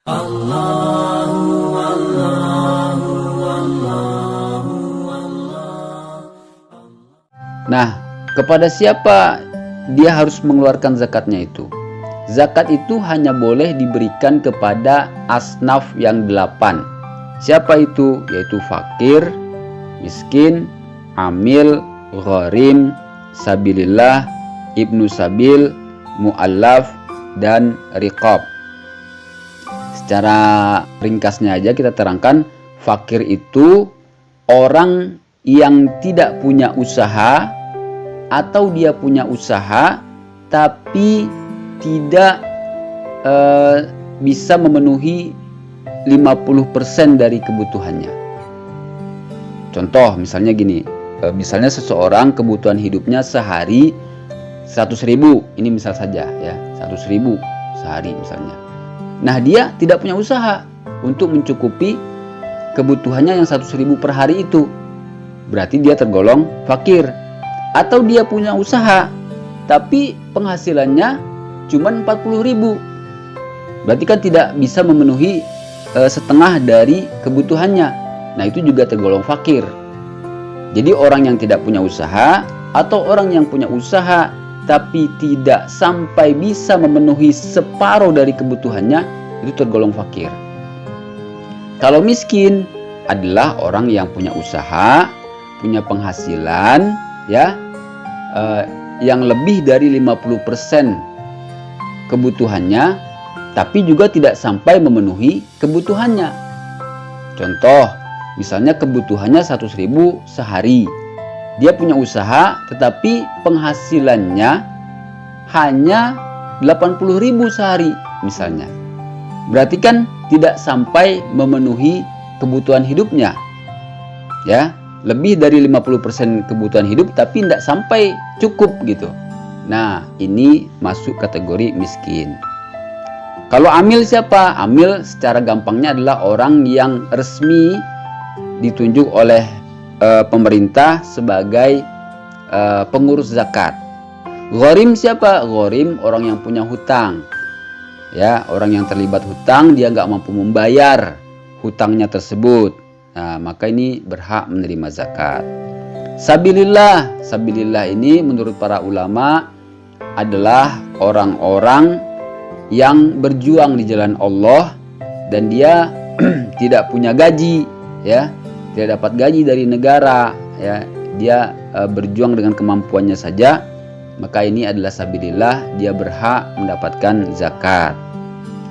Nah, kepada siapa dia harus mengeluarkan zakatnya itu? Zakat itu hanya boleh diberikan kepada asnaf yang 8. Siapa itu? Yaitu fakir, miskin, amil, gharim, sabilillah, ibnu sabil, mu'allaf, dan riqab. Secara ringkasnya aja kita terangkan, fakir itu orang yang tidak punya usaha atau dia punya usaha tapi tidak bisa memenuhi 50% dari kebutuhannya. Contoh misalnya gini, misalnya seseorang kebutuhan hidupnya sehari 100.000, ini misal saja ya, 100.000 sehari misalnya. Nah, dia tidak punya usaha untuk mencukupi kebutuhannya yang 100.000 per hari itu. Berarti dia tergolong fakir. Atau dia punya usaha tapi penghasilannya cuma 40.000. Berarti kan tidak bisa memenuhi setengah dari kebutuhannya. Nah, itu juga tergolong fakir. Jadi orang yang tidak punya usaha atau orang yang punya usaha tapi tidak sampai bisa memenuhi separuh dari kebutuhannya, itu tergolong fakir. Kalau miskin adalah orang yang punya usaha, punya penghasilan ya, yang lebih dari 50% kebutuhannya, tapi juga tidak sampai memenuhi kebutuhannya. Contoh, misalnya kebutuhannya 100.000 sehari. Dia punya usaha tetapi penghasilannya hanya 80.000 sehari misalnya. Berarti kan tidak sampai memenuhi kebutuhan hidupnya. Ya, lebih dari 50% kebutuhan hidup tapi tidak sampai cukup gitu. Nah, ini masuk kategori miskin. Kalau amil siapa? Amil secara gampangnya adalah orang yang resmi ditunjuk oleh pemerintah sebagai pengurus zakat. Gharim siapa? Gharim orang yang punya hutang. Ya, orang yang terlibat hutang, dia nggak mampu membayar hutangnya tersebut. Nah, maka ini berhak menerima zakat. Sabilillah. Sabilillah ini menurut para ulama adalah orang-orang yang berjuang di jalan Allah dan dia tidak punya gaji, ya. Tidak dapat gaji dari negara, ya, dia berjuang dengan kemampuannya saja, maka ini adalah sabilillah, dia berhak mendapatkan zakat,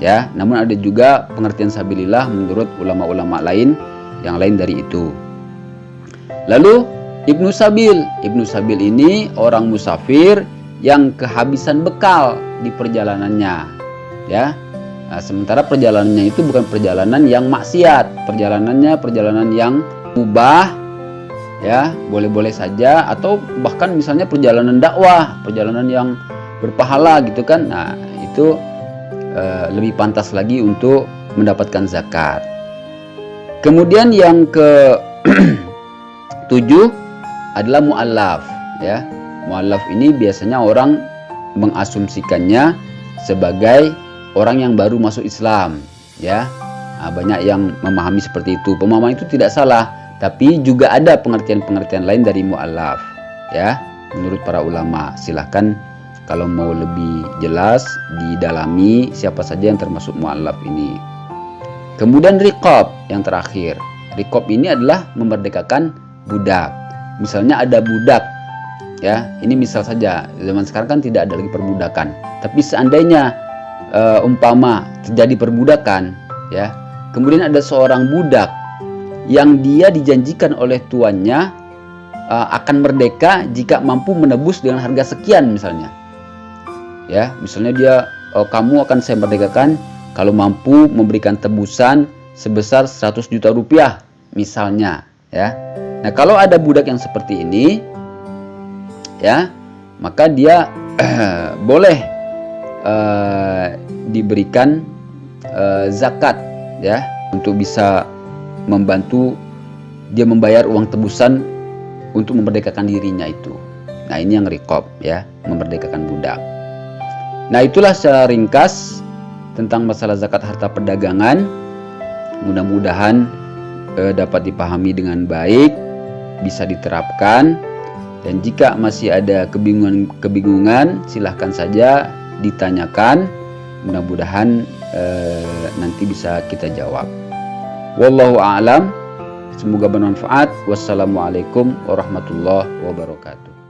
ya. Namun ada juga pengertian sabilillah menurut ulama-ulama lain yang lain dari itu. Lalu ibnu sabil ini orang musafir yang kehabisan bekal di perjalanannya, ya. Nah, sementara perjalanannya itu bukan perjalanan yang maksiat, perjalanan yang mubah, ya, boleh-boleh saja, atau bahkan misalnya perjalanan dakwah, perjalanan yang berpahala gitu kan. Nah, itu lebih pantas lagi untuk mendapatkan zakat. Kemudian yang ke-7 adalah mu'allaf, ya. Mu'allaf ini biasanya orang mengasumsikannya sebagai orang yang baru masuk Islam, ya. Nah, banyak yang memahami seperti itu. Pemahaman itu tidak salah, tapi juga ada pengertian-pengertian lain dari mu'allaf, ya, menurut para ulama. Silahkan kalau mau lebih jelas didalami siapa saja yang termasuk mu'allaf ini. Kemudian riqab yang terakhir. Riqab ini adalah memerdekakan budak. Misalnya ada budak, ya, ini misal saja, zaman sekarang kan tidak ada lagi perbudakan. Tapi seandainya umpama terjadi perbudakan, ya, kemudian ada seorang budak yang dia dijanjikan oleh tuannya akan merdeka jika mampu menebus dengan harga sekian misalnya, ya, misalnya dia kamu akan saya merdekakan kalau mampu memberikan tebusan sebesar 100 juta rupiah misalnya, ya. Nah, kalau ada budak yang seperti ini, ya, maka dia boleh diberikan zakat, ya, untuk bisa membantu dia membayar uang tebusan untuk memerdekakan dirinya itu. Nah, ini yang riqab, ya, memerdekakan budak. Nah, itulah secara ringkas tentang masalah zakat harta perdagangan. Mudah-mudahan dapat dipahami dengan baik, bisa diterapkan. Dan jika masih ada kebingungan, silahkan saja ditanyakan. Mudah-mudahan nanti bisa kita jawab. Wallahu a'lam. Semoga bermanfaat. Wassalamualaikum warahmatullahi wabarakatuh.